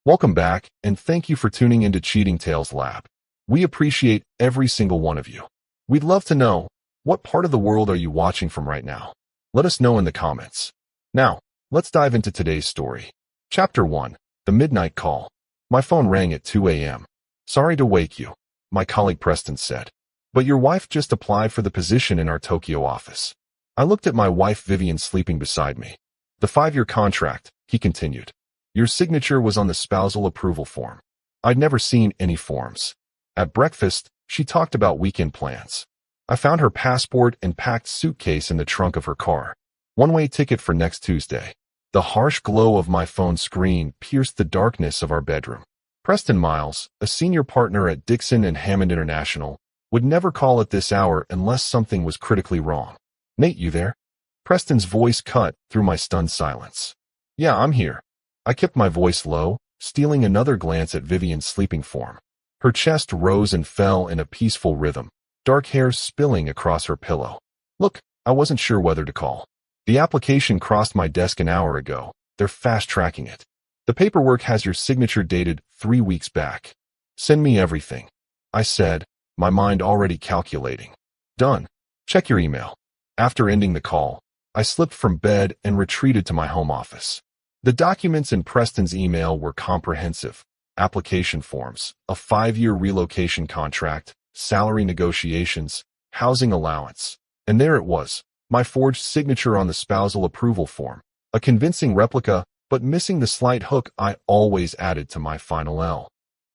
Welcome back, and thank you for tuning into Cheating Tales Lab. We appreciate every single one of you. We'd love to know, what part of the world are you watching from right now? Let us know in the comments. Now, let's dive into today's story. Chapter 1. The Midnight Call. My phone rang at 2 a.m. Sorry to wake you, my colleague Preston said. But your wife just applied for the position in our Tokyo office. I looked at my wife Vivian sleeping beside me. The 5-year contract, he continued. Your signature was on the spousal approval form. I'd never seen any forms. At breakfast, she talked about weekend plans. I found her passport and packed suitcase in the trunk of her car. One-way ticket for next Tuesday. The harsh glow of my phone screen pierced the darkness of our bedroom. Preston Miles, a senior partner at Dixon and Hammond International, would never call at this hour unless something was critically wrong. Nate, you there? Preston's voice cut through my stunned silence. Yeah, I'm here. I kept my voice low, stealing another glance at Vivian's sleeping form. Her chest rose and fell in a peaceful rhythm, dark hair spilling across her pillow. Look, I wasn't sure whether to call. The application crossed my desk an hour ago. They're fast-tracking it. The paperwork has your signature dated 3 weeks back. Send me everything, I said, my mind already calculating. Done. Check your email. After ending the call, I slipped from bed and retreated to my home office. The documents in Preston's email were comprehensive. Application forms, a 5-year relocation contract, salary negotiations, housing allowance. And there it was, my forged signature on the spousal approval form. A convincing replica, but missing the slight hook I always added to my final L.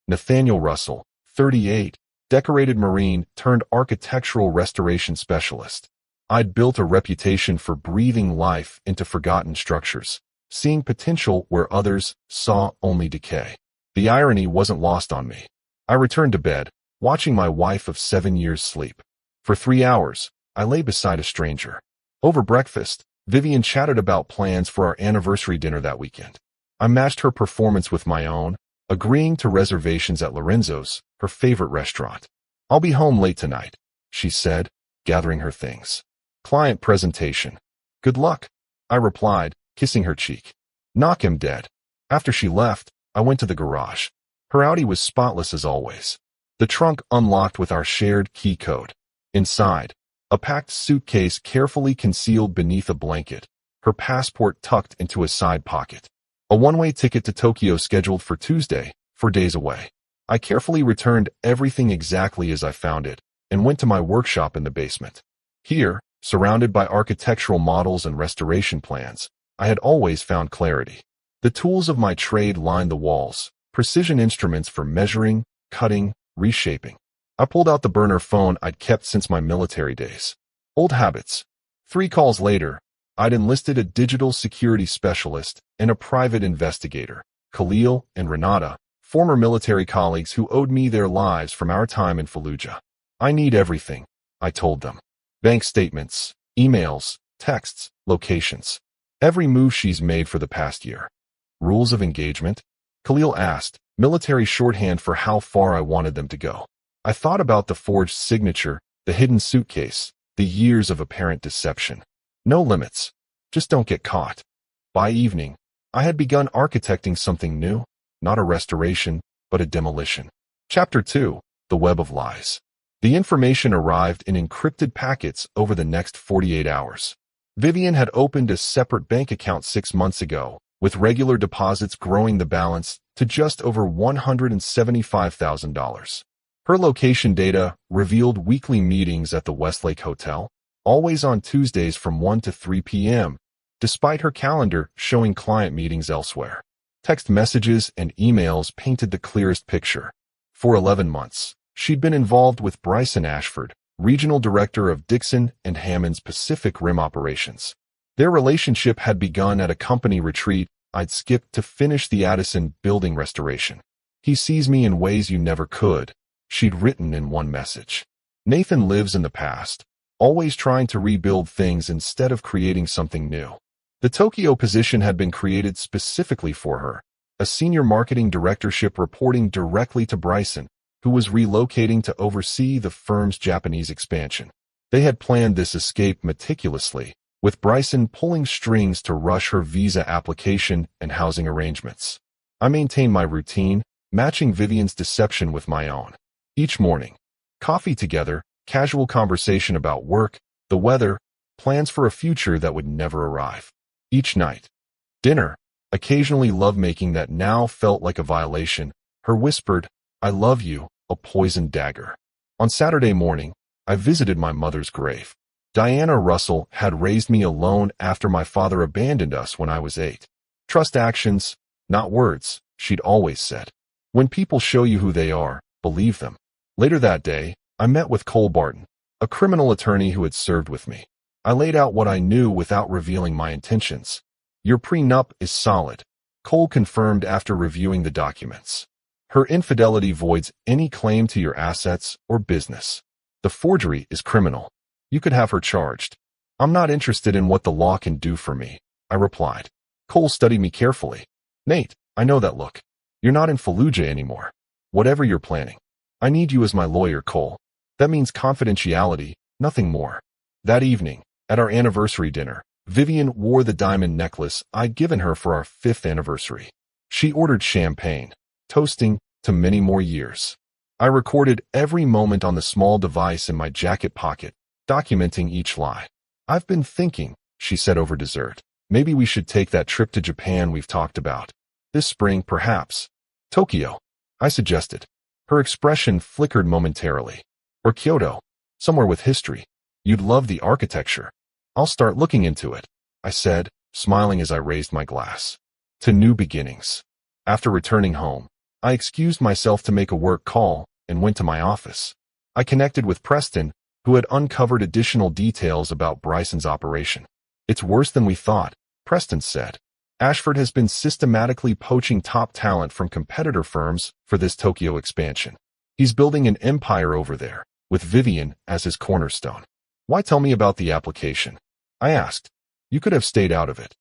Nathaniel Russell, 38, decorated Marine turned architectural restoration specialist. I'd built a reputation for breathing life into forgotten structures, seeing potential where others saw only decay. The irony wasn't lost on me. I returned to bed, watching my wife of 7 years sleep. For 3 hours, I lay beside a stranger. Over breakfast, Vivian chatted about plans for our anniversary dinner that weekend. I matched her performance with my own, agreeing to reservations at Lorenzo's, her favorite restaurant. I'll be home late tonight, she said, gathering her things. Client presentation. Good luck, I replied, kissing her cheek. Knock him dead. After she left, I went to the garage. Her Audi was spotless as always. The trunk unlocked with our shared key code. Inside, a packed suitcase carefully concealed beneath a blanket, her passport tucked into a side pocket. A one-way ticket to Tokyo scheduled for Tuesday, 4 days away. I carefully returned everything exactly as I found it, and went to my workshop in the basement. Here, surrounded by architectural models and restoration plans, I had always found clarity. The tools of my trade lined the walls, precision instruments for measuring, cutting, reshaping. I pulled out the burner phone I'd kept since my military days. Old habits. 3 calls later, I'd enlisted a digital security specialist and a private investigator, Khalil and Renata, former military colleagues who owed me their lives from our time in Fallujah. I need everything, I told them. Bank statements, emails, texts, locations. Every move she's made for the past year. Rules of engagement? Khalil asked, military shorthand for how far I wanted them to go. I thought about the forged signature, the hidden suitcase, the years of apparent deception. No limits. Just don't get caught. By evening, I had begun architecting something new, not a restoration, but a demolition. Chapter 2. The Web of Lies. The information arrived in encrypted packets over the next 48 hours. Vivian had opened a separate bank account 6 months ago, with regular deposits growing the balance to just over $175,000. Her location data revealed weekly meetings at the Westlake Hotel, always on Tuesdays from 1 to 3 p.m., despite her calendar showing client meetings elsewhere. Text messages and emails painted the clearest picture. For 11 months, she'd been involved with Bryson Ashford, regional director of Dixon and Hammond's Pacific Rim operations. Their relationship had begun at a company retreat I'd skipped to finish the Addison building restoration. He sees me in ways you never could, she'd written in one message. Nathan lives in the past, always trying to rebuild things instead of creating something new. The Tokyo position had been created specifically for her, a senior marketing directorship reporting directly to Bryson, who was relocating to oversee the firm's Japanese expansion. They had planned this escape meticulously, with Bryson pulling strings to rush her visa application and housing arrangements. I maintained my routine, matching Vivian's deception with my own. Each morning, coffee together, casual conversation about work, the weather, plans for a future that would never arrive. Each night, dinner, occasionally lovemaking that now felt like a violation, her whispered, "I love you," a poisoned dagger. On Saturday morning, I visited my mother's grave. Diana Russell had raised me alone after my father abandoned us when I was 8. "Trust actions, not words," she'd always said. "When people show you who they are, believe them." Later that day, I met with Cole Barton, a criminal attorney who had served with me. I laid out what I knew without revealing my intentions. "Your prenup is solid," Cole confirmed after reviewing the documents. "Her infidelity voids any claim to your assets or business. The forgery is criminal. You could have her charged." "I'm not interested in what the law can do for me," I replied. Cole studied me carefully. "Nate, I know that look. You're not in Fallujah anymore. Whatever you're planning, I need you as my lawyer, Cole. That means confidentiality, nothing more." That evening, at our anniversary dinner, Vivian wore the diamond necklace I'd given her for our 5th anniversary. She ordered champagne, toasting to many more years. I recorded every moment on the small device in my jacket pocket, documenting each lie. "I've been thinking," she said over dessert, "maybe we should take that trip to Japan we've talked about. This spring, perhaps." "Tokyo," I suggested. Her expression flickered momentarily. "Or Kyoto, somewhere with history. You'd love the architecture." "I'll start looking into it," I said, smiling as I raised my glass. To new beginnings. After returning home, I excused myself to make a work call and went to my office. I connected with Preston, who had uncovered additional details about Bryson's operation. "It's worse than we thought," Preston said. "Ashford has been systematically poaching top talent from competitor firms for this Tokyo expansion. He's building an empire over there, with Vivian as his cornerstone." "Why tell me about the application?" I asked. "You could have stayed out of it."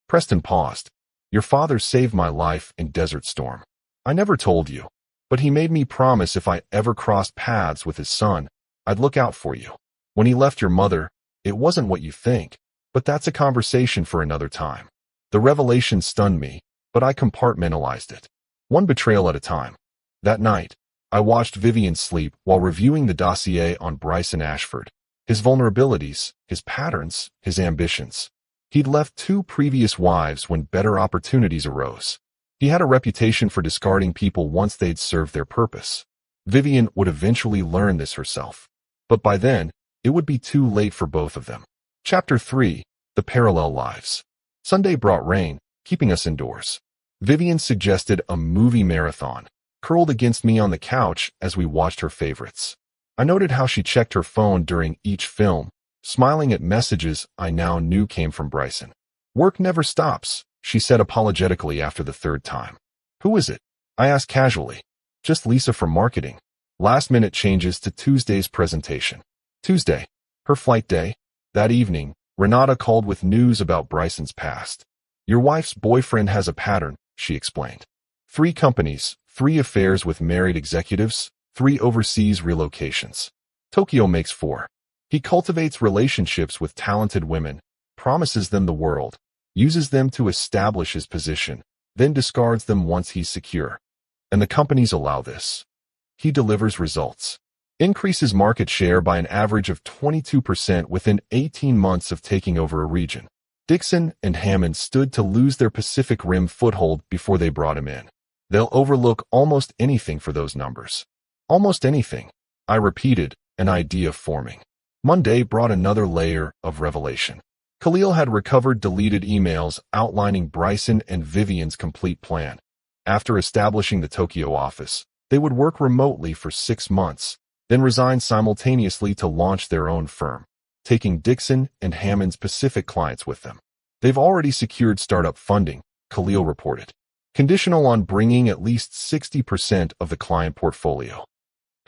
Preston paused. "Your father saved my life in Desert Storm. I never told you, but he made me promise if I ever crossed paths with his son, I'd look out for you. When he left your mother, it wasn't what you think, but that's a conversation for another time." The revelation stunned me, but I compartmentalized it. One betrayal at a time. That night, I watched Vivian sleep while reviewing the dossier on Bryson Ashford. His vulnerabilities, his patterns, his ambitions. He'd left 2 previous wives when better opportunities arose. He had a reputation for discarding people once they'd served their purpose. Vivian would eventually learn this herself. But by then, it would be too late for both of them. Chapter 3. The Parallel Lives. Sunday brought rain, keeping us indoors. Vivian suggested a movie marathon, curled against me on the couch as we watched her favorites. I noted how she checked her phone during each film, smiling at messages I now knew came from Bryson. "Work never stops," she said apologetically after the 3rd time. "Who is it?" I asked casually. "Just Lisa from marketing. Last-minute changes to Tuesday's presentation." Tuesday, her flight day. That evening, Renata called with news about Bryson's past. "Your wife's boyfriend has a pattern," she explained. 3 companies, 3 affairs with married executives, 3 overseas relocations. Tokyo makes 4. He cultivates relationships with talented women, promises them the world, uses them to establish his position, then discards them once he's secure. And the companies allow this. He delivers results. Increases market share by an average of 22% within 18 months of taking over a region. Dixon and Hammond stood to lose their Pacific Rim foothold before they brought him in. They'll overlook almost anything for those numbers. Almost anything, I repeated, an idea forming. Monday brought another layer of revelation. Khalil had recovered deleted emails outlining Bryson and Vivian's complete plan. After establishing the Tokyo office, they would work remotely for 6 months, then resign simultaneously to launch their own firm, taking Dixon and Hammond's Pacific clients with them. "They've already secured startup funding," Khalil reported, "conditional on bringing at least 60% of the client portfolio."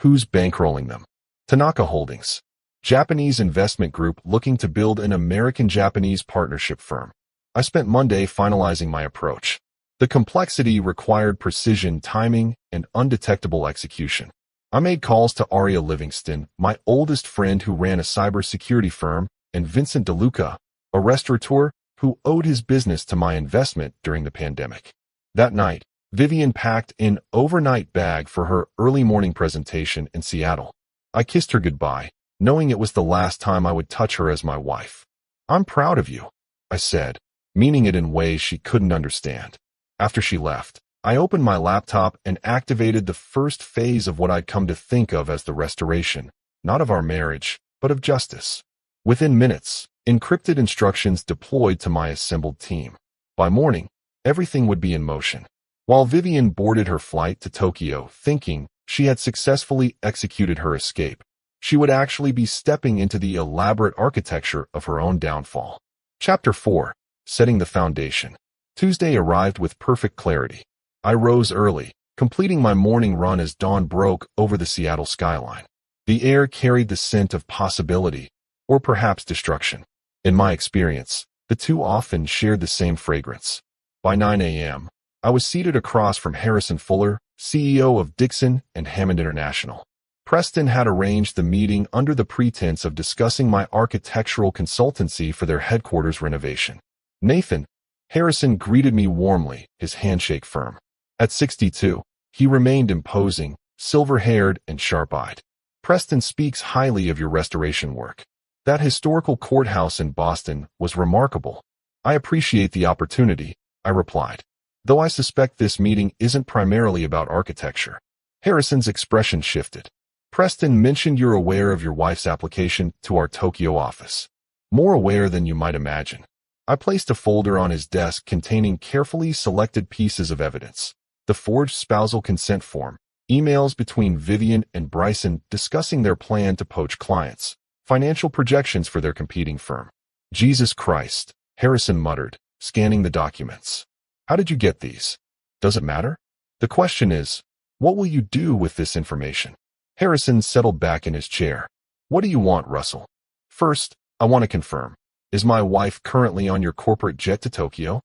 Who's bankrolling them? Tanaka Holdings, Japanese investment group looking to build an American-Japanese partnership firm. I spent Monday finalizing my approach. The complexity required precision timing and undetectable execution. I made calls to Aria Livingston, my oldest friend who ran a cybersecurity firm, and Vincent DeLuca, a restaurateur who owed his business to my investment during the pandemic. That night, Vivian packed an overnight bag for her early morning presentation in Seattle. I kissed her goodbye, knowing it was the last time I would touch her as my wife. "I'm proud of you," I said, meaning it in ways she couldn't understand. After she left, I opened my laptop and activated the first phase of what I'd come to think of as the restoration, not of our marriage, but of justice. Within minutes, encrypted instructions deployed to my assembled team. By morning, everything would be in motion. While Vivian boarded her flight to Tokyo thinking she had successfully executed her escape, she would actually be stepping into the elaborate architecture of her own downfall. Chapter 4. Setting the Foundation. Tuesday arrived with perfect clarity. I rose early, completing my morning run as dawn broke over the Seattle skyline. The air carried the scent of possibility, or perhaps destruction. In my experience, the two often shared the same fragrance. By 9 a.m., I was seated across from Harrison Fuller, CEO of Dixon and Hammond International. Preston had arranged the meeting under the pretense of discussing my architectural consultancy for their headquarters renovation. Nathan, Harrison greeted me warmly, his handshake firm. At 62, he remained imposing, silver-haired and sharp-eyed. "Preston speaks highly of your restoration work. That historical courthouse in Boston was remarkable." "I appreciate the opportunity," I replied, "though I suspect this meeting isn't primarily about architecture." Harrison's expression shifted. "Preston mentioned you're aware of your wife's application to our Tokyo office. More aware than you might imagine." I placed a folder on his desk containing carefully selected pieces of evidence. The forged spousal consent form, emails between Vivian and Bryson discussing their plan to poach clients, financial projections for their competing firm. "Jesus Christ," Harrison muttered, scanning the documents. "How did you get these? Does it matter? The question is, what will you do with this information?" Harrison settled back in his chair. "What do you want, Russell?" "First, I want to confirm. Is my wife currently on your corporate jet to Tokyo?"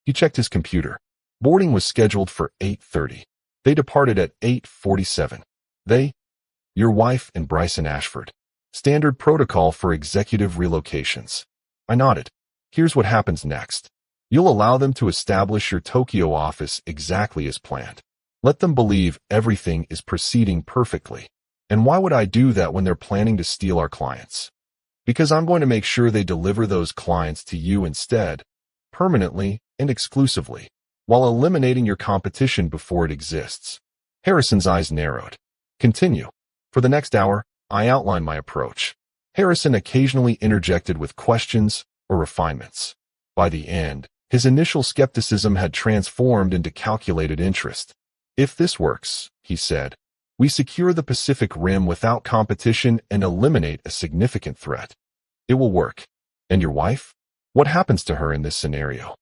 He checked his computer. Boarding was scheduled for 8:30. They departed at 8:47. "They? Your wife and Bryson Ashford. Standard protocol for executive relocations." I nodded. "Here's what happens next. You'll allow them to establish your Tokyo office exactly as planned. Let them believe everything is proceeding perfectly. And why would I do that when they're planning to steal our clients? Because I'm going to make sure they deliver those clients to you instead, permanently and exclusively, while eliminating your competition before it exists." Harrison's eyes narrowed. "Continue." For the next hour, I outlined my approach. Harrison occasionally interjected with questions or refinements. By the end, his initial skepticism had transformed into calculated interest. "If this works," he said, "we secure the Pacific Rim without competition and eliminate a significant threat." "It will work. And your wife? What happens to her in this scenario?"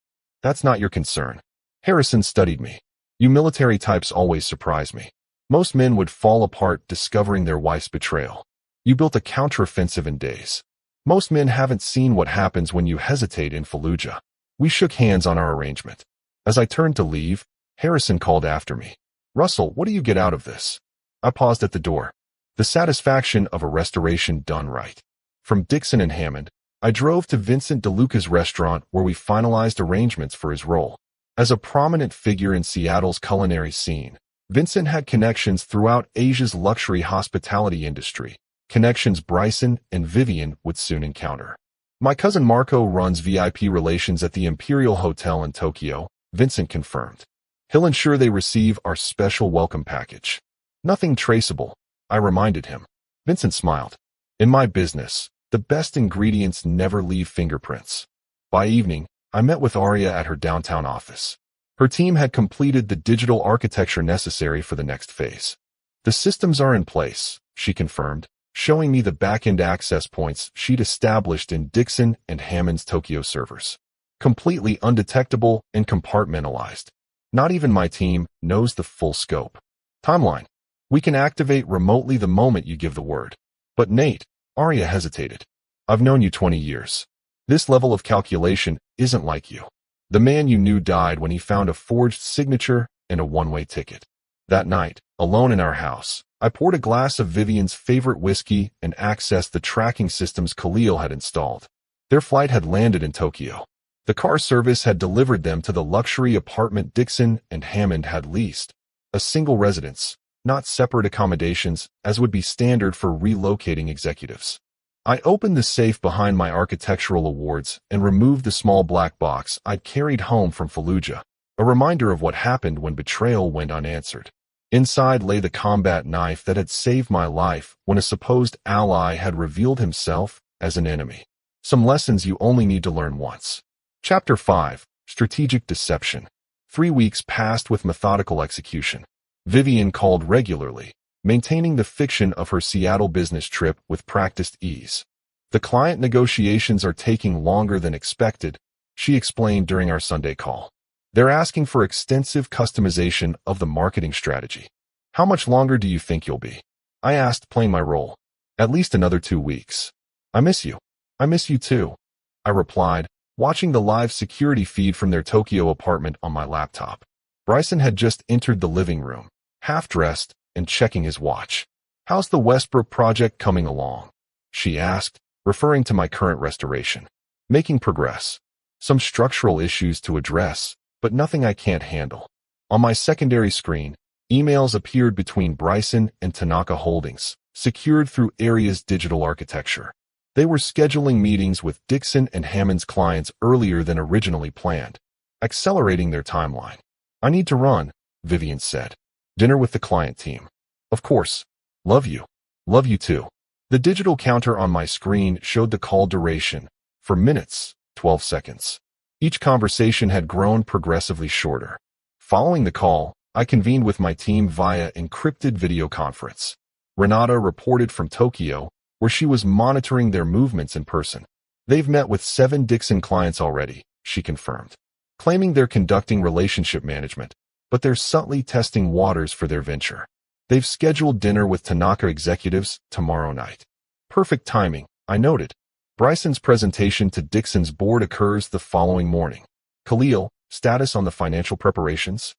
"That's not your concern." Harrison studied me. "You military types always surprise me. Most men would fall apart discovering their wife's betrayal. You built a counteroffensive in days. Most men haven't seen what happens when you hesitate in Fallujah." We shook hands on our arrangement. As I turned to leave, Harrison called after me. "Russell, what do you get out of this?" I paused at the door. The satisfaction of a restoration done right. From Dixon and Hammond, I drove to Vincent DeLuca's restaurant where we finalized arrangements for his role. As a prominent figure in Seattle's culinary scene, Vincent had connections throughout Asia's luxury hospitality industry, connections Bryson and Vivian would soon encounter. "My cousin Marco runs VIP relations at the Imperial Hotel in Tokyo," Vincent confirmed. "He'll ensure they receive our special welcome package." "Nothing traceable," I reminded him. Vincent smiled. "In my business, the best ingredients never leave fingerprints." By evening, I met with Aria at her downtown office. Her team had completed the digital architecture necessary for the next phase. "The systems are in place," she confirmed, showing me the back-end access points she'd established in Dixon and Hammond's Tokyo servers. "Completely undetectable and compartmentalized. Not even my team knows the full scope." "Timeline. We can activate remotely the moment you give the word." "But Nate," Aria hesitated. "I've known you 20 years. This level of calculation isn't like you. The man you knew died when he found a forged signature and a one-way ticket." That night, alone in our house, I poured a glass of Vivian's favorite whiskey and accessed the tracking systems Khalil had installed. Their flight had landed in Tokyo. The car service had delivered them to the luxury apartment Dixon and Hammond had leased, a single residence, not separate accommodations as would be standard for relocating executives. I opened the safe behind my architectural awards and removed the small black box I'd carried home from Fallujah, a reminder of what happened when betrayal went unanswered. Inside lay the combat knife that had saved my life when a supposed ally had revealed himself as an enemy. Some lessons you only need to learn once. Chapter 5. Strategic Deception. 3 weeks passed with methodical execution. Vivian called regularly, maintaining the fiction of her Seattle business trip with practiced ease. The client negotiations are taking longer than expected, she explained during our Sunday call. They're asking for extensive customization of the marketing strategy. How much longer do you think you'll be? I asked, playing my role. At least another 2 weeks. I miss you. I miss you too, I replied, watching the live security feed from their Tokyo apartment on my laptop. Bryson had just entered the living room, half-dressed and checking his watch. How's the Westbrook project coming along? She asked, referring to my current restoration. Making progress. Some structural issues to address, but nothing I can't handle. On my secondary screen, emails appeared between Bryson and Tanaka Holdings, secured through Area's digital architecture. They were scheduling meetings with Dixon and Hammond's clients earlier than originally planned, accelerating their timeline. I need to run, Vivian said. Dinner with the client team. Of course. Love you. Love you too. The digital counter on my screen showed the call duration. For minutes, 12 seconds. Each conversation had grown progressively shorter. Following the call, I convened with my team via encrypted video conference. Renata reported from Tokyo, where she was monitoring their movements in person. They've met with 7 Dixon clients already, she confirmed, claiming they're conducting relationship management, but they're subtly testing waters for their venture. They've scheduled dinner with Tanaka executives tomorrow night. Perfect timing, I noted. Bryson's presentation to Dixon's board occurs the following morning. Khalil, status on the financial preparations?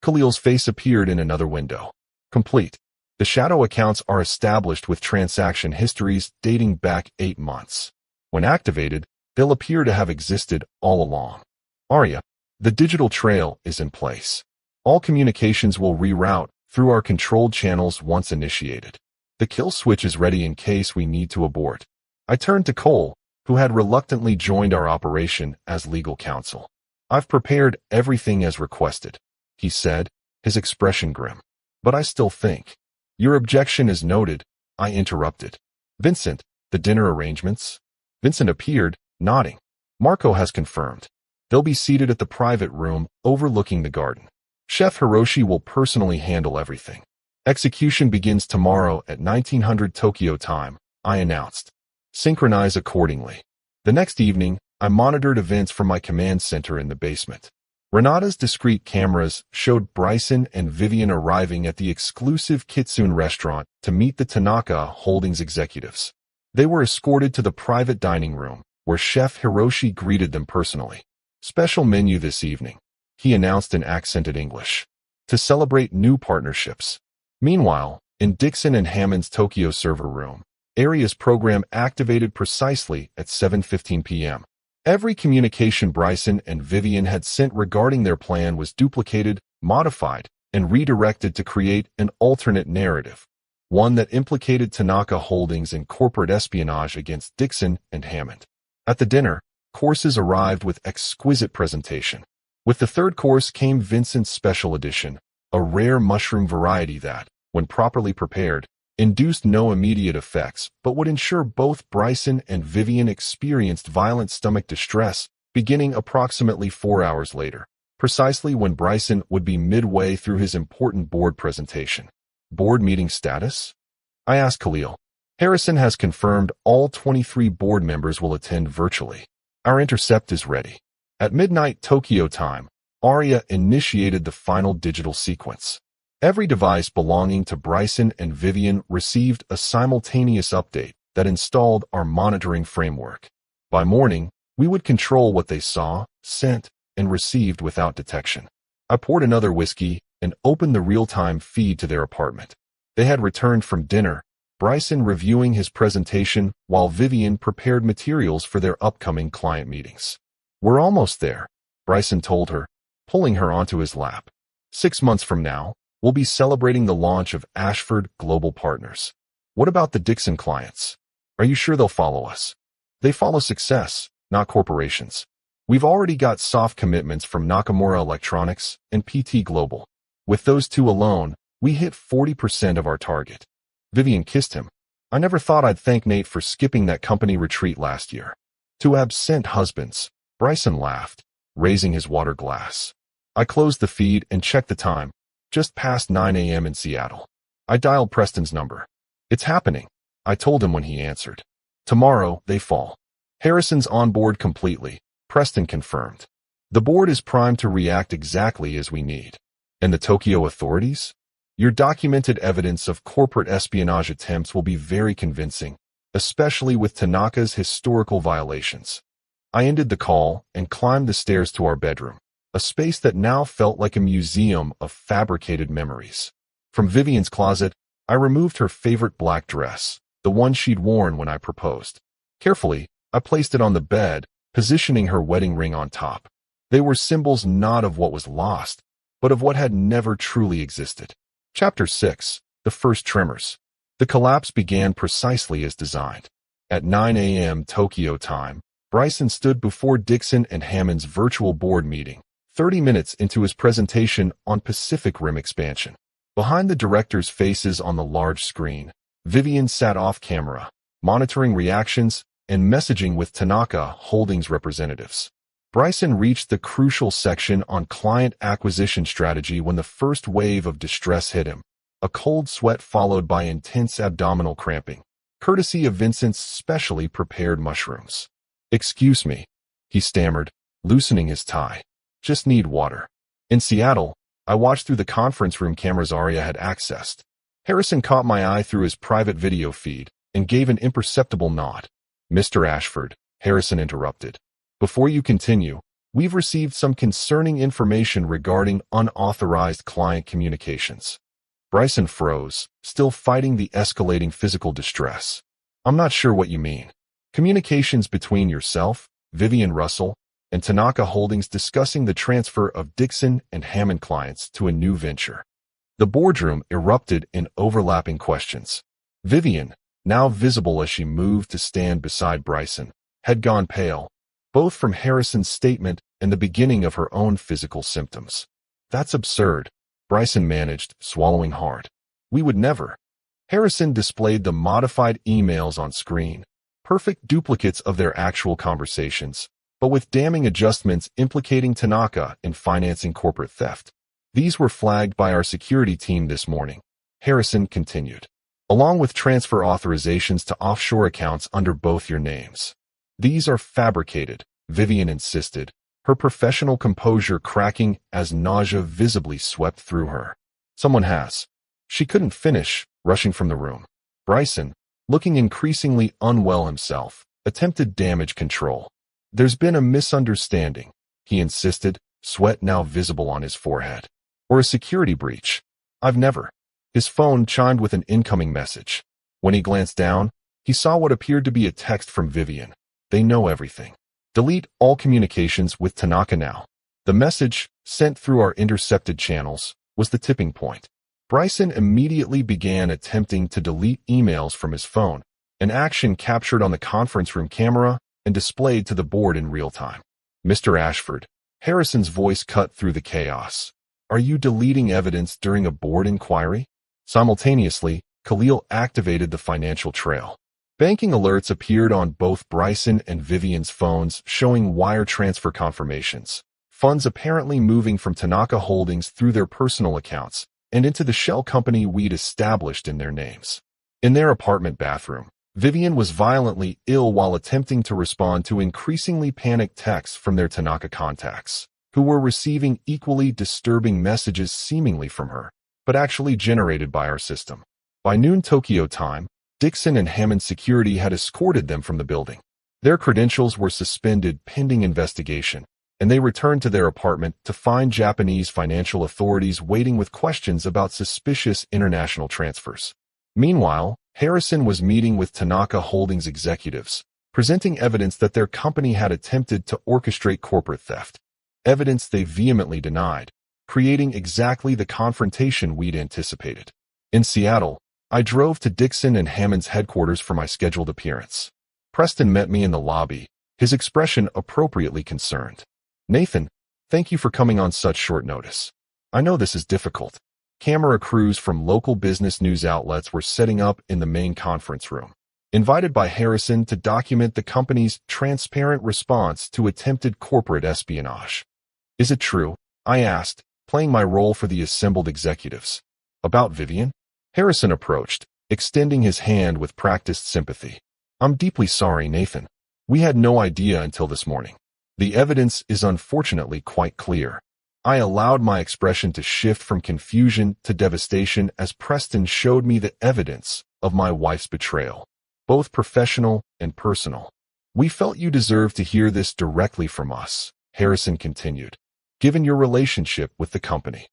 Khalil's face appeared in another window. Complete. The shadow accounts are established with transaction histories dating back 8 months. When activated, they'll appear to have existed all along. Arya, the digital trail is in place. All communications will reroute through our controlled channels once initiated. The kill switch is ready in case we need to abort. I turned to Cole, who had reluctantly joined our operation as legal counsel. I've prepared everything as requested, he said, his expression grim. But I still think. Your objection is noted, I interrupted. Vincent, the dinner arrangements? Vincent appeared, nodding. Marco has confirmed. They'll be seated at the private room overlooking the garden. Chef Hiroshi will personally handle everything. Execution begins tomorrow at 1900 Tokyo time, I announced. Synchronize accordingly. The next evening, I monitored events from my command center in the basement. Renata's discreet cameras showed Bryson and Vivian arriving at the exclusive Kitsune restaurant to meet the Tanaka Holdings executives. They were escorted to the private dining room, where Chef Hiroshi greeted them personally. Special menu this evening, he announced in accented English, to celebrate new partnerships. Meanwhile, in Dixon and Hammond's Tokyo server room, Area's program activated precisely at 7:15 p.m. Every communication Bryson and Vivian had sent regarding their plan was duplicated, modified, and redirected to create an alternate narrative, one that implicated Tanaka Holdings in corporate espionage against Dixon and Hammond. At the dinner, courses arrived with exquisite presentation. With the third course came Vincent's special edition, a rare mushroom variety that, when properly prepared, induced no immediate effects but would ensure both Bryson and Vivian experienced violent stomach distress, beginning approximately 4 hours later, precisely when Bryson would be midway through his important board presentation. Board meeting status? I asked Khalil. Harrison has confirmed all 23 board members will attend virtually. Our intercept is ready. At midnight Tokyo time, Arya initiated the final digital sequence. Every device belonging to Bryson and Vivian received a simultaneous update that installed our monitoring framework. By morning, we would control what they saw, sent, and received without detection. I poured another whiskey and opened the real-time feed to their apartment. They had returned from dinner, Bryson reviewing his presentation while Vivian prepared materials for their upcoming client meetings. We're almost there, Bryson told her, pulling her onto his lap. 6 months from now, we'll be celebrating the launch of Ashford Global Partners. What about the Dixon clients? Are you sure they'll follow us? They follow success, not corporations. We've already got soft commitments from Nakamura Electronics and PT Global. With those two alone, we hit 40% of our target. Vivian kissed him. I never thought I'd thank Nate for skipping that company retreat last year. To absent husbands, Bryson laughed, raising his water glass. I closed the feed and checked the time. Just past 9 a.m. in Seattle. I dialed Preston's number. It's happening, I told him when he answered. Tomorrow, they fall. Harrison's on board completely, Preston confirmed. The board is primed to react exactly as we need. And the Tokyo authorities? Your documented evidence of corporate espionage attempts will be very convincing, especially with Tanaka's historical violations. I ended the call and climbed the stairs to our bedroom, a space that now felt like a museum of fabricated memories. From Vivian's closet, I removed her favorite black dress, the one she'd worn when I proposed. Carefully, I placed it on the bed, positioning her wedding ring on top. They were symbols not of what was lost, but of what had never truly existed. Chapter 6. The First Tremors. The collapse began precisely as designed. At 9 a.m. Tokyo time, Bryson stood before Dixon and Hammond's virtual board meeting, 30 minutes into his presentation on Pacific Rim expansion. Behind the directors' faces on the large screen, Vivian sat off camera, monitoring reactions and messaging with Tanaka Holdings representatives. Bryson reached the crucial section on client acquisition strategy when the first wave of distress hit him, a cold sweat followed by intense abdominal cramping, courtesy of Vincent's specially prepared mushrooms. Excuse me, he stammered, loosening his tie. Just need water. In Seattle, I watched through the conference room cameras Arya had accessed. Harrison caught my eye through his private video feed and gave an imperceptible nod. Mr. Ashford, Harrison interrupted. Before you continue, we've received some concerning information regarding unauthorized client communications. Bryson froze, still fighting the escalating physical distress. I'm not sure what you mean. Communications between yourself, Vivian Russell, and Tanaka Holdings discussing the transfer of Dixon and Hammond clients to a new venture. The boardroom erupted in overlapping questions. Vivian, now visible as she moved to stand beside Bryson, had gone pale, both from Harrison's statement and the beginning of her own physical symptoms. That's absurd, Bryson managed, swallowing hard. We would never. Harrison displayed the modified emails on screen, perfect duplicates of their actual conversations, but with damning adjustments implicating Tanaka in financing corporate theft. These were flagged by our security team this morning, Harrison continued, along with transfer authorizations to offshore accounts under both your names. These are fabricated, Vivian insisted, her professional composure cracking as nausea visibly swept through her. Someone has. She couldn't finish, rushing from the room. Bryson, looking increasingly unwell himself, attempted damage control. There's been a misunderstanding, he insisted, sweat now visible on his forehead. Or a security breach. I've never. His phone chimed with an incoming message. When he glanced down, he saw what appeared to be a text from Vivian. They know everything. Delete all communications with Tanaka now. The message, sent through our intercepted channels, was the tipping point. Bryson immediately began attempting to delete emails from his phone, an action captured on the conference room camera and displayed to the board in real time. Mr. Ashford, Harrison's voice cut through the chaos. Are you deleting evidence during a board inquiry? Simultaneously, Khalil activated the financial trail. Banking alerts appeared on both Bryson and Vivian's phones showing wire transfer confirmations, funds apparently moving from Tanaka Holdings through their personal accounts and into the shell company we'd established in their names. In their apartment bathroom, Vivian was violently ill while attempting to respond to increasingly panicked texts from their Tanaka contacts, who were receiving equally disturbing messages seemingly from her, but actually generated by our system. By noon Tokyo time, Dixon and Hammond Security had escorted them from the building. Their credentials were suspended pending investigation, and they returned to their apartment to find Japanese financial authorities waiting with questions about suspicious international transfers. Meanwhile, Harrison was meeting with Tanaka Holdings executives, presenting evidence that their company had attempted to orchestrate corporate theft, evidence they vehemently denied, creating exactly the confrontation we'd anticipated. In Seattle, I drove to Dixon and Hammond's headquarters for my scheduled appearance. Preston met me in the lobby, his expression appropriately concerned. "Nathan, thank you for coming on such short notice. I know this is difficult." Camera crews from local business news outlets were setting up in the main conference room, invited by Harrison to document the company's transparent response to attempted corporate espionage. "Is it true?" I asked, playing my role for the assembled executives. "About Vivian?" Harrison approached, extending his hand with practiced sympathy. "I'm deeply sorry, Nathan. We had no idea until this morning. The evidence is unfortunately quite clear." I allowed my expression to shift from confusion to devastation as Preston showed me the evidence of my wife's betrayal, both professional and personal. "We felt you deserved to hear this directly from us," Harrison continued, "given your relationship with the company."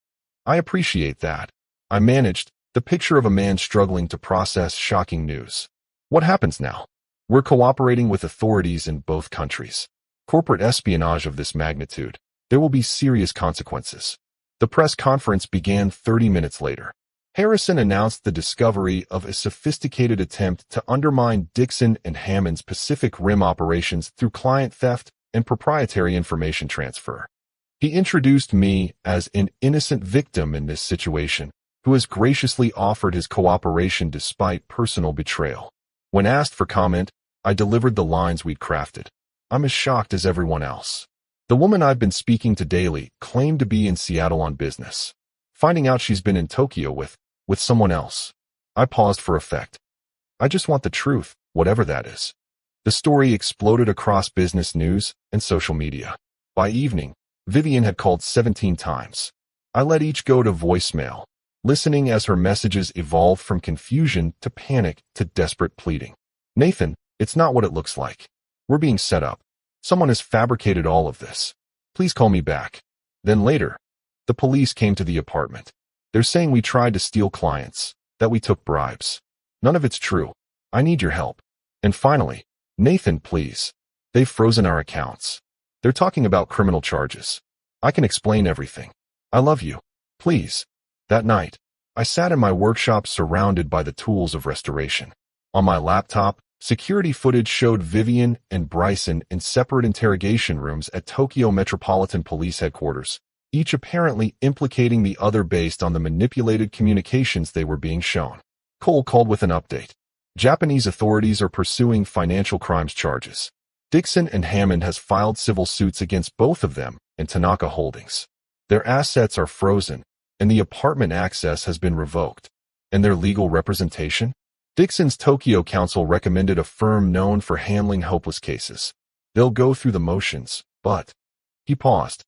"I appreciate that." I managed, the picture of a man struggling to process shocking news. "What happens now?" "We're cooperating with authorities in both countries. Corporate espionage of this magnitude, there will be serious consequences." The press conference began 30 minutes later. Harrison announced the discovery of a sophisticated attempt to undermine Dixon and Hammond's Pacific Rim operations through client theft and proprietary information transfer. He introduced me as an innocent victim in this situation, who has graciously offered his cooperation despite personal betrayal. When asked for comment, I delivered the lines we'd crafted. "I'm as shocked as everyone else. The woman I've been speaking to daily claimed to be in Seattle on business. Finding out she's been in Tokyo with someone else." I paused for effect. "I just want the truth, whatever that is." The story exploded across business news and social media. By evening, Vivian had called 17 times. I let each go to voicemail, listening as her messages evolved from confusion to panic to desperate pleading. "Nathan, it's not what it looks like. We're being set up. Someone has fabricated all of this. Please call me back." Then later, the police came to the apartment. "They're saying we tried to steal clients, that we took bribes. None of it's true. I need your help." And finally, "Nathan, please. They've frozen our accounts. They're talking about criminal charges. I can explain everything. I love you. Please." That night, I sat in my workshop surrounded by the tools of restoration. On my laptop, security footage showed Vivian and Bryson in separate interrogation rooms at Tokyo Metropolitan Police Headquarters, each apparently implicating the other based on the manipulated communications they were being shown. Cole called with an update. "Japanese authorities are pursuing financial crimes charges. Dixon and Hammond has filed civil suits against both of them and Tanaka Holdings. Their assets are frozen, and the apartment access has been revoked." "And their legal representation?" Dixon's Tokyo counsel recommended a firm known for handling hopeless cases. "They'll go through the motions, but..." He paused.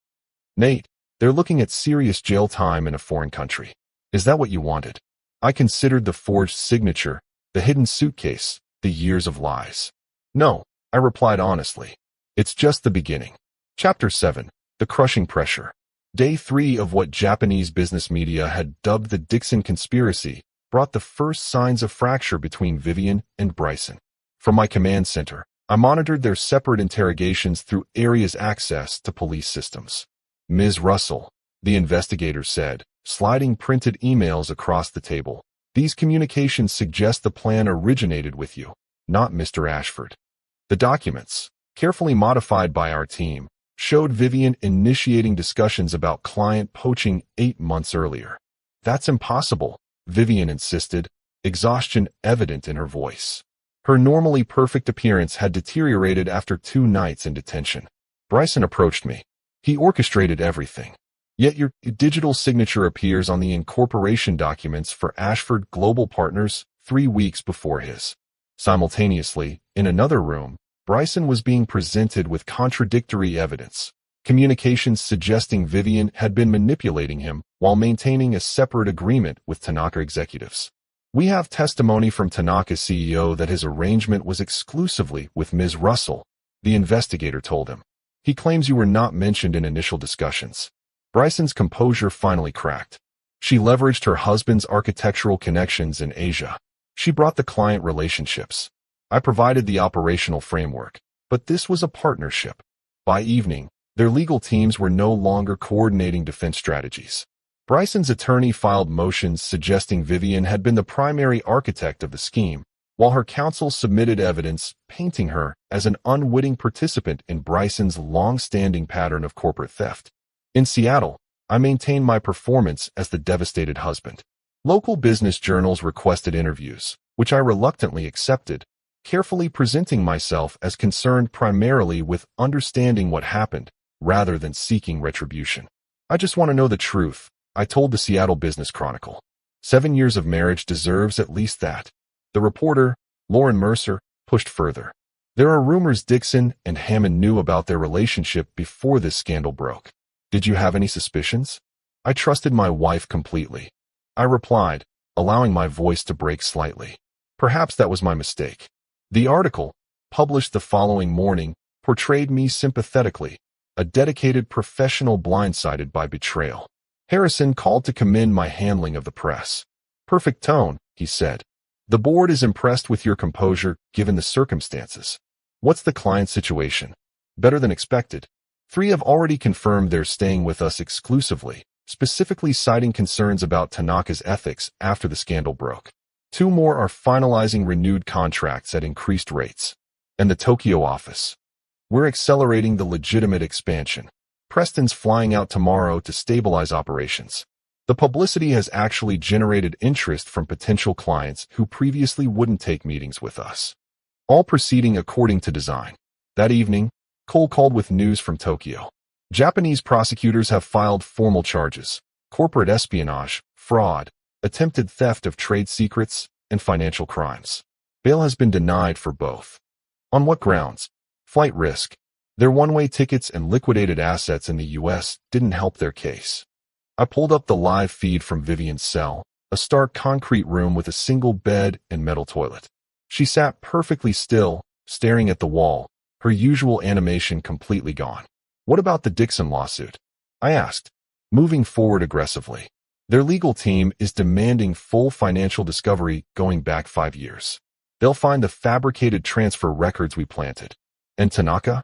"Nate, they're looking at serious jail time in a foreign country. Is that what you wanted?" I considered the forged signature, the hidden suitcase, the years of lies. "No," I replied honestly. "It's just the beginning." Chapter 7. The Crushing Pressure. Day 3 of what Japanese business media had dubbed the Dixon Conspiracy brought the first signs of fracture between Vivian and Bryson. From my command center, I monitored their separate interrogations through areas access to police systems. "Ms. Russell," the investigator said, sliding printed emails across the table. "These communications suggest the plan originated with you, not Mr. Ashford." The documents, carefully modified by our team, showed Vivian initiating discussions about client poaching 8 months earlier. "That's impossible," Vivian insisted, exhaustion evident in her voice. Her normally perfect appearance had deteriorated after 2 nights in detention. Bryson approached me. "He orchestrated everything. Yet your digital signature appears on the incorporation documents for Ashford Global Partners 3 weeks before his." Simultaneously, in another room, Bryson was being presented with contradictory evidence, communications suggesting Vivian had been manipulating him while maintaining a separate agreement with Tanaka executives. "We have testimony from Tanaka's CEO that his arrangement was exclusively with Ms. Russell," the investigator told him. "He claims you were not mentioned in initial discussions." Bryson's composure finally cracked. She leveraged her husband's architectural connections in Asia. She brought the client relationships. I provided the operational framework, but this was a partnership. By evening, their legal teams were no longer coordinating defense strategies. Bryson's attorney filed motions suggesting Vivian had been the primary architect of the scheme, while her counsel submitted evidence painting her as an unwitting participant in Bryson's long-standing pattern of corporate theft. In Seattle, I maintained my performance as the devastated husband. Local business journals requested interviews, which I reluctantly accepted, carefully presenting myself as concerned primarily with understanding what happened, rather than seeking retribution. I just want to know the truth, I told the Seattle Business Chronicle. 7 years of marriage deserves at least that. The reporter, Lauren Mercer, pushed further. There are rumors Dixon and Hammond knew about their relationship before this scandal broke. Did you have any suspicions? I trusted my wife completely. I replied, allowing my voice to break slightly. Perhaps that was my mistake. The article, published the following morning, portrayed me sympathetically, a dedicated professional blindsided by betrayal. Harrison called to commend my handling of the press. Perfect tone, he said. The board is impressed with your composure given the circumstances. What's the client situation? Better than expected. 3 have already confirmed they're staying with us exclusively, specifically citing concerns about Tanaka's ethics after the scandal broke. 2 more are finalizing renewed contracts at increased rates. And the Tokyo office. We're accelerating the legitimate expansion. Preston's flying out tomorrow to stabilize operations. The publicity has actually generated interest from potential clients who previously wouldn't take meetings with us. All proceeding according to design. That evening, Cole called with news from Tokyo. Japanese prosecutors have filed formal charges: corporate espionage, fraud, attempted theft of trade secrets, and financial crimes. Bail has been denied for both. On what grounds? Flight risk. Their one-way tickets and liquidated assets in the U.S. didn't help their case. I pulled up the live feed from Vivian's cell, a stark concrete room with a single bed and metal toilet. She sat perfectly still, staring at the wall, her usual animation completely gone. What about the Dixon lawsuit? I asked, moving forward aggressively. Their legal team is demanding full financial discovery going back 5 years. They'll find the fabricated transfer records we planted. And Tanaka?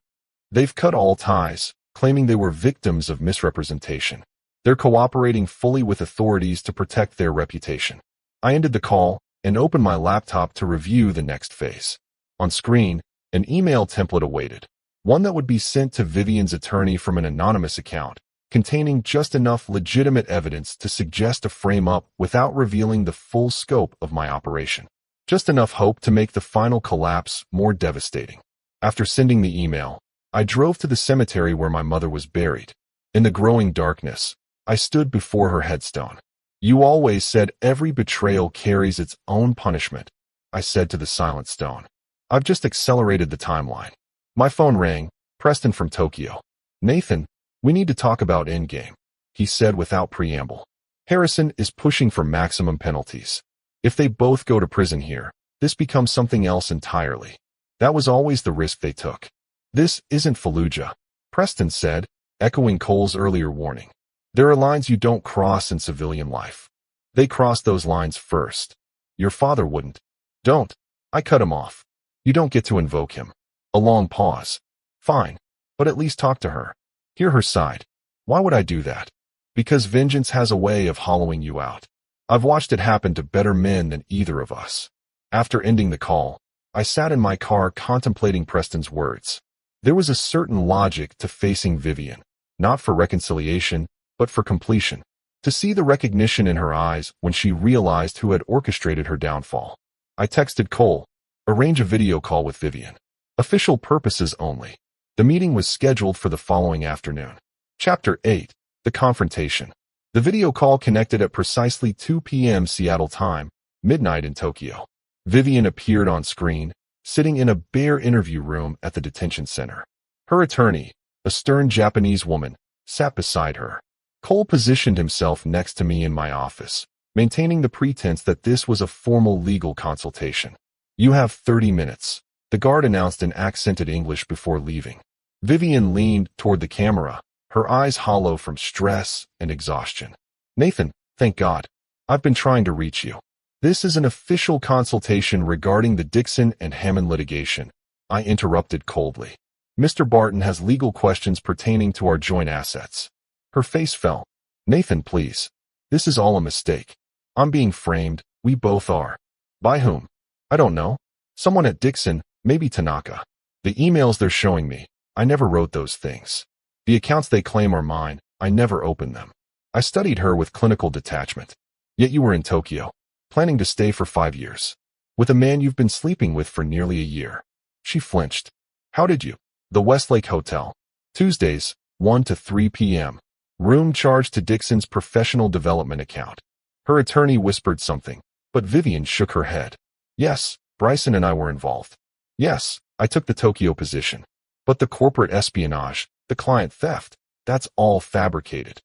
They've cut all ties, claiming they were victims of misrepresentation. They're cooperating fully with authorities to protect their reputation. I ended the call and opened my laptop to review the next phase. On screen, an email template awaited, one that would be sent to Vivian's attorney from an anonymous account, containing just enough legitimate evidence to suggest a frame-up without revealing the full scope of my operation. Just enough hope to make the final collapse more devastating. After sending the email, I drove to the cemetery where my mother was buried. In the growing darkness, I stood before her headstone. You always said every betrayal carries its own punishment, I said to the silent stone. I've just accelerated the timeline. My phone rang, Preston from Tokyo. Nathan, we need to talk about Endgame, he said without preamble. Harrison is pushing for maximum penalties. If they both go to prison here, this becomes something else entirely. That was always the risk they took. This isn't Fallujah, Preston said, echoing Cole's earlier warning. There are lines you don't cross in civilian life. They crossed those lines first. Your father wouldn't. Don't. I cut him off. You don't get to invoke him. A long pause. Fine. But at least talk to her. Hear her side. Why would I do that? Because vengeance has a way of hollowing you out. I've watched it happen to better men than either of us. After ending the call, I sat in my car contemplating Preston's words. There was a certain logic to facing Vivian, not for reconciliation, but for completion. To see the recognition in her eyes when she realized who had orchestrated her downfall. I texted Cole, arrange a video call with Vivian. Official purposes only. The meeting was scheduled for the following afternoon. Chapter 8. The Confrontation. The video call connected at precisely 2 p.m. Seattle time, midnight in Tokyo. Vivian appeared on screen, sitting in a bare interview room at the detention center. Her attorney, a stern Japanese woman, sat beside her. Cole positioned himself next to me in my office, maintaining the pretense that this was a formal legal consultation. You have 30 minutes, the guard announced in accented English before leaving. Vivian leaned toward the camera, her eyes hollow from stress and exhaustion. Nathan, thank God. I've been trying to reach you. This is an official consultation regarding the Dixon and Hammond litigation, I interrupted coldly. Mr. Barton has legal questions pertaining to our joint assets. Her face fell. Nathan, please. This is all a mistake. I'm being framed. We both are. By whom? I don't know. Someone at Dixon, maybe Tanaka. The emails they're showing me, I never wrote those things. The accounts they claim are mine, I never opened them. I studied her with clinical detachment. Yet you were in Tokyo, planning to stay for 5 years, with a man you've been sleeping with for nearly a year. She flinched. How did you? The Westlake Hotel. Tuesdays, 1 to 3 p.m. Room charged to Dixon's professional development account. Her attorney whispered something, but Vivian shook her head. Yes, Bryson and I were involved. Yes, I took the Tokyo position. But the corporate espionage, the client theft, that's all fabricated.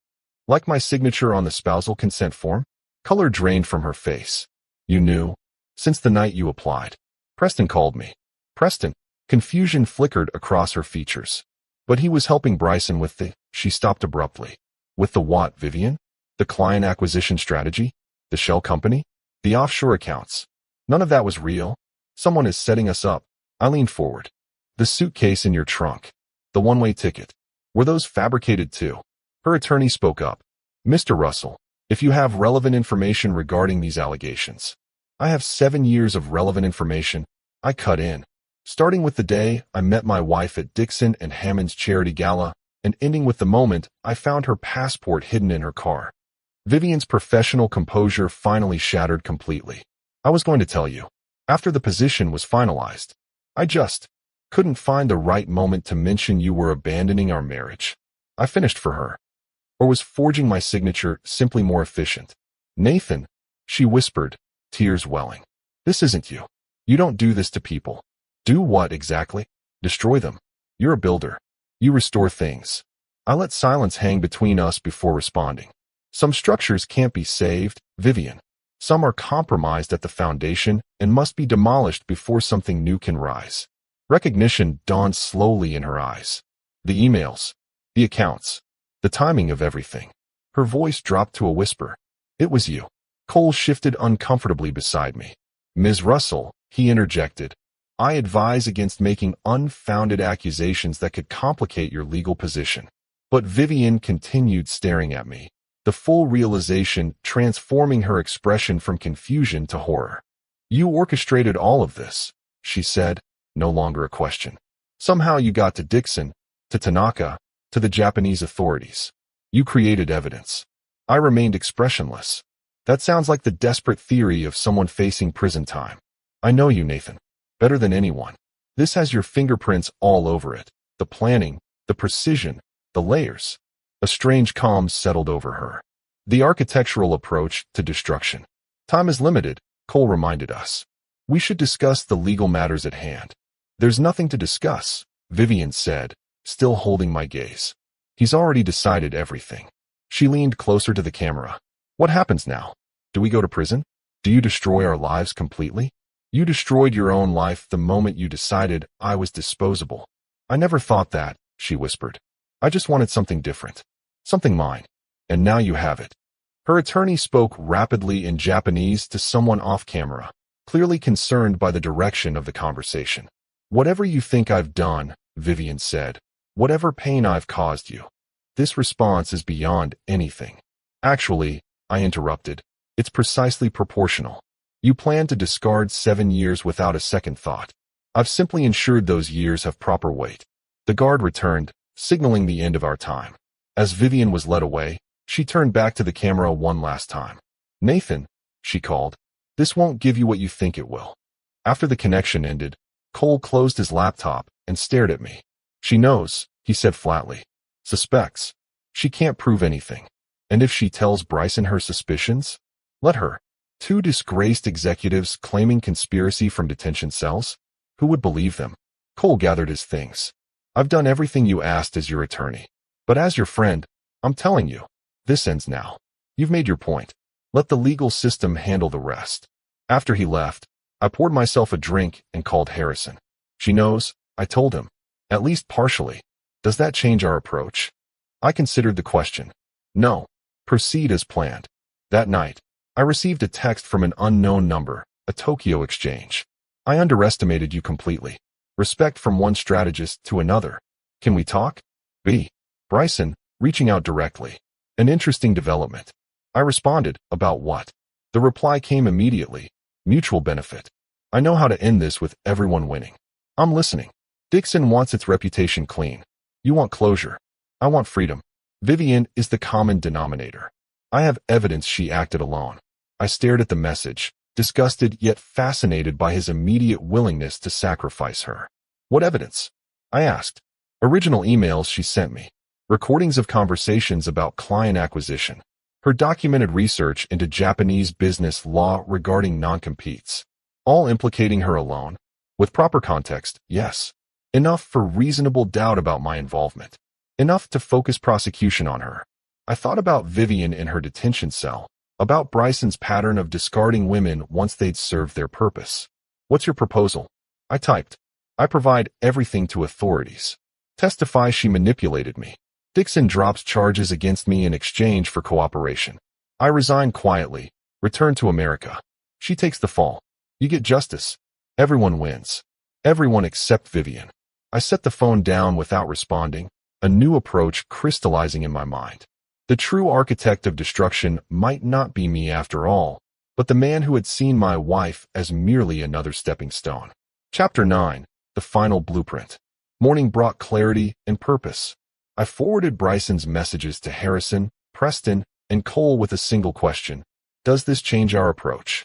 Like my signature on the spousal consent form? Color drained from her face. You knew? Since the night you applied. Preston called me. Preston. Confusion flickered across her features. But he was helping Bryson with the... She stopped abruptly. With the what, Vivian? The client acquisition strategy? The shell company? The offshore accounts? None of that was real. Someone is setting us up. I leaned forward. The suitcase in your trunk. The one-way ticket. Were those fabricated too? Her attorney spoke up. Mr. Russell, if you have relevant information regarding these allegations. I have 7 years of relevant information. I cut in. Starting with the day I met my wife at Dixon and Hammond's charity gala, and ending with the moment I found her passport hidden in her car. Vivian's professional composure finally shattered completely. I was going to tell you. After the position was finalized, I just couldn't find the right moment to mention you were abandoning our marriage. I finished for her. Or was forging my signature simply more efficient? Nathan, she whispered, tears welling. This isn't you. You don't do this to people. Do what exactly? Destroy them. You're a builder. You restore things. I let silence hang between us before responding. Some structures can't be saved, Vivian. Some are compromised at the foundation and must be demolished before something new can rise. Recognition dawned slowly in her eyes. The emails. The accounts. The timing of everything. Her voice dropped to a whisper. It was you. Cole shifted uncomfortably beside me. Ms. Russell, he interjected. I advise against making unfounded accusations that could complicate your legal position. But Vivian continued staring at me, the full realization transforming her expression from confusion to horror. You orchestrated all of this, she said, no longer a question. Somehow you got to Dixon, to Tanaka, to the Japanese authorities. You created evidence. I remained expressionless. That sounds like the desperate theory of someone facing prison time. I know you, Nathan. Better than anyone. This has your fingerprints all over it. The planning, the precision, the layers. A strange calm settled over her. The architectural approach to destruction. Time is limited, Cole reminded us. We should discuss the legal matters at hand. There's nothing to discuss, Vivian said, still holding my gaze. He's already decided everything. She leaned closer to the camera. What happens now? Do we go to prison? Do you destroy our lives completely? You destroyed your own life the moment you decided I was disposable. I never thought that, she whispered. I just wanted something different. Something mine. And now you have it. Her attorney spoke rapidly in Japanese to someone off camera, clearly concerned by the direction of the conversation. Whatever you think I've done, Vivian said, whatever pain I've caused you, this response is beyond anything. Actually, I interrupted, it's precisely proportional. You plan to discard 7 years without a second thought. I've simply ensured those years have proper weight. The guard returned, signaling the end of our time. As Vivian was led away, she turned back to the camera one last time. Nathan, she called, this won't give you what you think it will. After the connection ended, Cole closed his laptop and stared at me. She knows, he said flatly. Suspects. She can't prove anything. And if she tells Bryson her suspicions? Let her. 2 disgraced executives claiming conspiracy from detention cells? Who would believe them? Cole gathered his things. I've done everything you asked as your attorney. But as your friend, I'm telling you, this ends now. You've made your point. Let the legal system handle the rest. After he left, I poured myself a drink and called Harrison. She knows, I told him. At least partially. Does that change our approach? I considered the question. No. Proceed as planned. That night, I received a text from an unknown number, a Tokyo exchange. I underestimated you completely. Respect from one strategist to another. Can we talk? B. Bryson, reaching out directly. An interesting development. I responded, about what? The reply came immediately. Mutual benefit. I know how to end this with everyone winning. I'm listening. Dixon wants its reputation clean. You want closure. I want freedom. Vivian is the common denominator. I have evidence she acted alone. I stared at the message, disgusted yet fascinated by his immediate willingness to sacrifice her. What evidence? I asked. Original emails she sent me. Recordings of conversations about client acquisition. Her documented research into Japanese business law regarding non-competes. All implicating her alone. With proper context, yes. Enough for reasonable doubt about my involvement. Enough to focus prosecution on her. I thought about Vivian in her detention cell, about Bryson's pattern of discarding women once they'd served their purpose. What's your proposal? I typed. I provide everything to authorities. Testify she manipulated me. Dixon drops charges against me in exchange for cooperation. I resign quietly, return to America. She takes the fall. You get justice. Everyone wins. Everyone except Vivian. I set the phone down without responding, a new approach crystallizing in my mind. The true architect of destruction might not be me after all, but the man who had seen my wife as merely another stepping stone. Chapter 9. The Final Blueprint. Morning brought clarity and purpose. I forwarded Bryson's messages to Harrison, Preston, and Cole with a single question. Does this change our approach?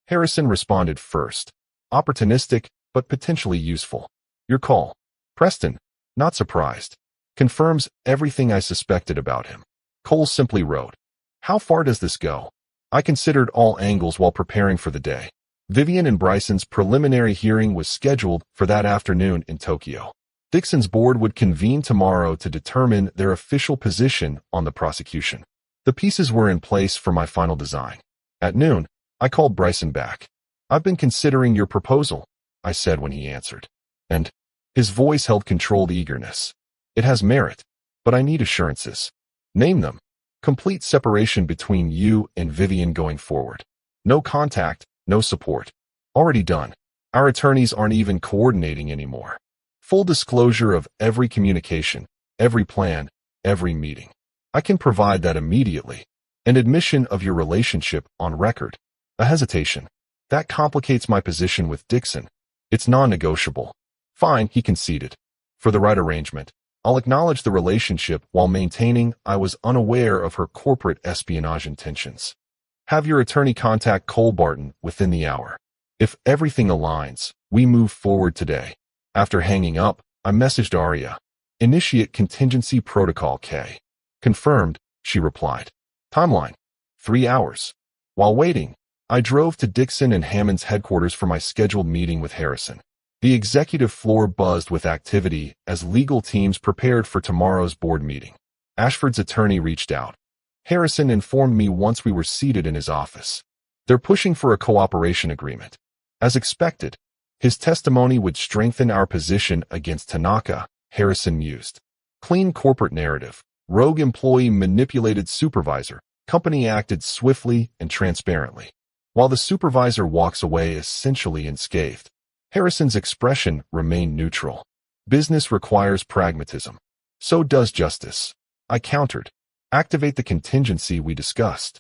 Harrison responded first. Opportunistic, but potentially useful. Your call. Preston, not surprised. Confirms everything I suspected about him. Cole simply wrote, how far does this go? I considered all angles while preparing for the day. Vivian and Bryson's preliminary hearing was scheduled for that afternoon in Tokyo. Dixon's board would convene tomorrow to determine their official position on the prosecution. The pieces were in place for my final design. At noon, I called Bryson back. I've been considering your proposal, I said when he answered. And his voice held controlled eagerness. It has merit, but I need assurances. Name them. Complete separation between you and Vivian going forward. No contact, no support. Already done. Our attorneys aren't even coordinating anymore. Full disclosure of every communication, every plan, every meeting. I can provide that immediately. An admission of your relationship on record. A hesitation. That complicates my position with Dixon. It's non-negotiable. Fine, he conceded. For the right arrangement, I'll acknowledge the relationship while maintaining I was unaware of her corporate espionage intentions. Have your attorney contact Cole Barton within the hour. If everything aligns, we move forward today. After hanging up, I messaged Aria. Initiate contingency protocol K. Confirmed, she replied. Timeline. 3 hours. While waiting, I drove to Dixon and Hammond's headquarters for my scheduled meeting with Harrison. The executive floor buzzed with activity as legal teams prepared for tomorrow's board meeting. Ashford's attorney reached out. Harrison informed me once we were seated in his office. They're pushing for a cooperation agreement. As expected, his testimony would strengthen our position against Tanaka, Harrison mused. Clean corporate narrative. Rogue employee manipulated supervisor. Company acted swiftly and transparently. While the supervisor walks away essentially unscathed, Harrison's expression remained neutral. Business requires pragmatism. So does justice. I countered. Activate the contingency we discussed.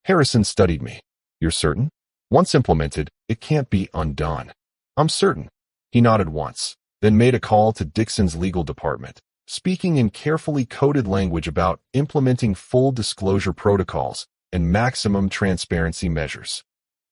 Harrison studied me. You're certain? Once implemented, it can't be undone. I'm certain. He nodded once, then made a call to Dixon's legal department, speaking in carefully coded language about implementing full disclosure protocols and maximum transparency measures.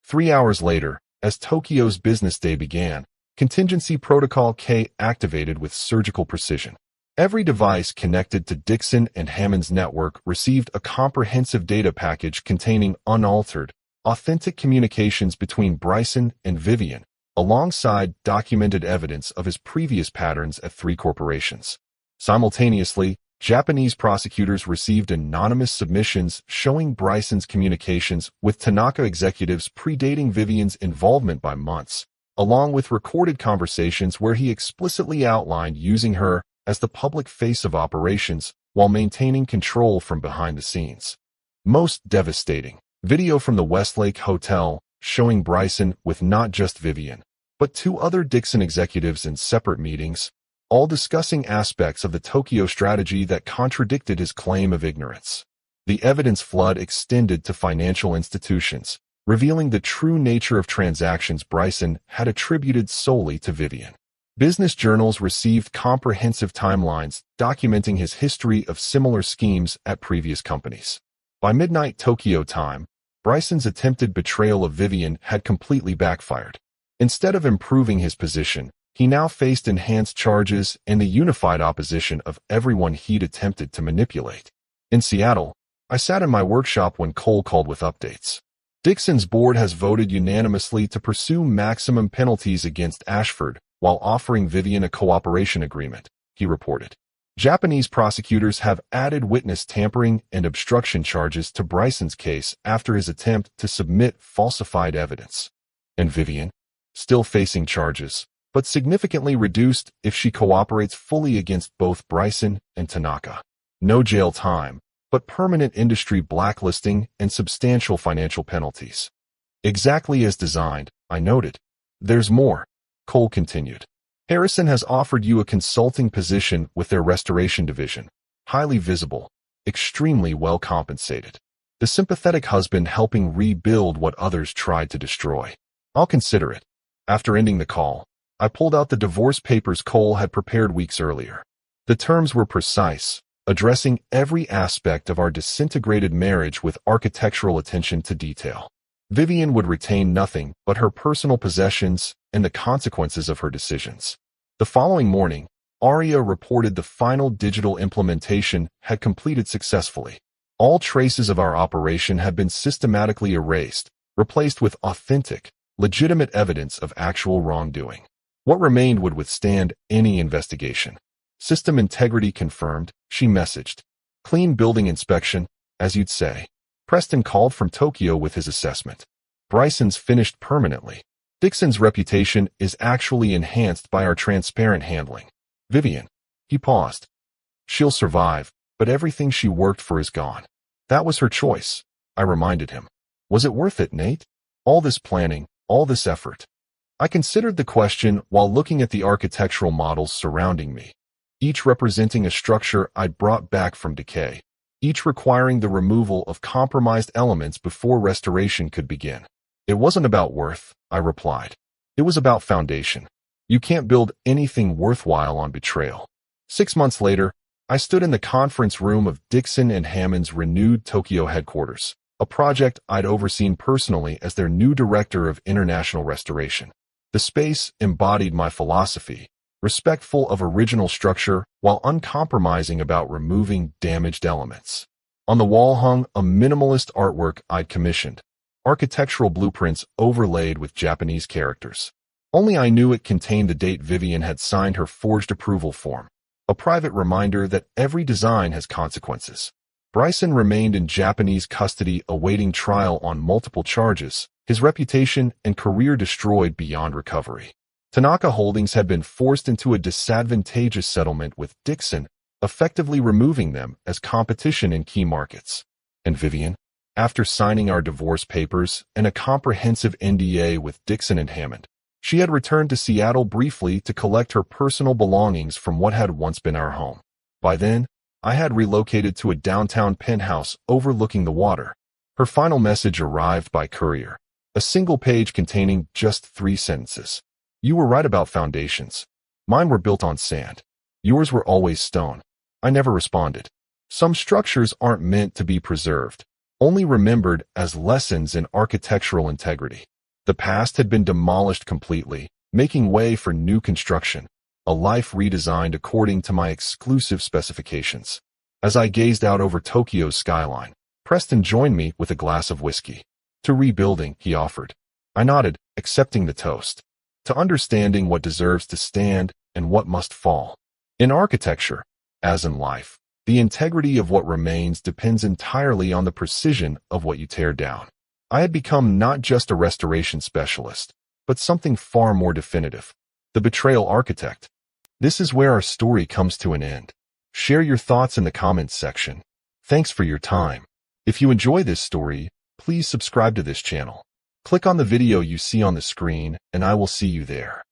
3 hours later, as Tokyo's business day began, Contingency Protocol K activated with surgical precision. Every device connected to Dixon and Hammond's network received a comprehensive data package containing unaltered, authentic communications between Bryson and Vivian, alongside documented evidence of his previous patterns at 3 corporations. Simultaneously, Japanese prosecutors received anonymous submissions showing Bryson's communications with Tanaka executives predating Vivian's involvement by months, along with recorded conversations where he explicitly outlined using her as the public face of operations while maintaining control from behind the scenes. Most devastating, Video from the Westlake Hotel showing Bryson with not just Vivian, but two other Dixon executives in separate meetings, all discussing aspects of the Tokyo strategy that contradicted his claim of ignorance. The evidence flood extended to financial institutions, revealing the true nature of transactions Bryson had attributed solely to Vivian. Business journals received comprehensive timelines documenting his history of similar schemes at previous companies. By midnight Tokyo time, Bryson's attempted betrayal of Vivian had completely backfired. Instead of improving his position, he now faced enhanced charges and the unified opposition of everyone he'd attempted to manipulate. In Seattle, I sat in my workshop when Cole called with updates. Dixon's board has voted unanimously to pursue maximum penalties against Ashford while offering Vivian a cooperation agreement, he reported. Japanese prosecutors have added witness tampering and obstruction charges to Bryson's case after his attempt to submit falsified evidence. And Vivian? Still facing charges, but significantly reduced if she cooperates fully against both Bryson and Tanaka. No jail time, but permanent industry blacklisting and substantial financial penalties. Exactly as designed, I noted. There's more, Cole continued. Harrison has offered you a consulting position with their restoration division, highly visible, extremely well compensated. The sympathetic husband helping rebuild what others tried to destroy. I'll consider it. After ending the call, I pulled out the divorce papers Cole had prepared weeks earlier. The terms were precise, addressing every aspect of our disintegrated marriage with architectural attention to detail. Vivian would retain nothing but her personal possessions and the consequences of her decisions. The following morning, Aria reported the final digital implementation had completed successfully. All traces of our operation had been systematically erased, replaced with authentic, legitimate evidence of actual wrongdoing. What remained would withstand any investigation. System integrity confirmed, she messaged. Clean building inspection, as you'd say. Preston called from Tokyo with his assessment. Bryson's finished permanently. Dixon's reputation is actually enhanced by our transparent handling. Vivian. He paused. She'll survive, but everything she worked for is gone. That was her choice, I reminded him. Was it worth it, Nate? All this planning, all this effort. I considered the question while looking at the architectural models surrounding me, each representing a structure I'd brought back from decay, each requiring the removal of compromised elements before restoration could begin. It wasn't about worth, I replied. It was about foundation. You can't build anything worthwhile on betrayal. 6 months later, I stood in the conference room of Dixon and Hammond's renewed Tokyo headquarters, a project I'd overseen personally as their new director of international restoration. The space embodied my philosophy, respectful of original structure while uncompromising about removing damaged elements. On the wall hung a minimalist artwork I'd commissioned, architectural blueprints overlaid with Japanese characters. Only I knew it contained the date Vivian had signed her forged approval form, a private reminder that every design has consequences. Bryson remained in Japanese custody awaiting trial on multiple charges, his reputation and career destroyed beyond recovery. Tanaka Holdings had been forced into a disadvantageous settlement with Dixon, effectively removing them as competition in key markets. And Vivian, after signing our divorce papers and a comprehensive NDA with Dixon and Hammond, she had returned to Seattle briefly to collect her personal belongings from what had once been our home. By then, I had relocated to a downtown penthouse overlooking the water. Her final message arrived by courier, a single page containing just 3 sentences. You were right about foundations. Mine were built on sand. Yours were always stone. I never responded. Some structures aren't meant to be preserved, only remembered as lessons in architectural integrity. The past had been demolished completely, making way for new construction, a life redesigned according to my exclusive specifications. As I gazed out over Tokyo's skyline, Preston joined me with a glass of whiskey. To rebuilding, he offered. I nodded, accepting the toast. To understanding what deserves to stand and what must fall. In architecture, as in life, the integrity of what remains depends entirely on the precision of what you tear down. I had become not just a restoration specialist, but something far more definitive. The betrayal architect. This is where our story comes to an end. Share your thoughts in the comments section. Thanks for your time. If you enjoy this story, please subscribe to this channel. Click on the video you see on the screen, and I will see you there.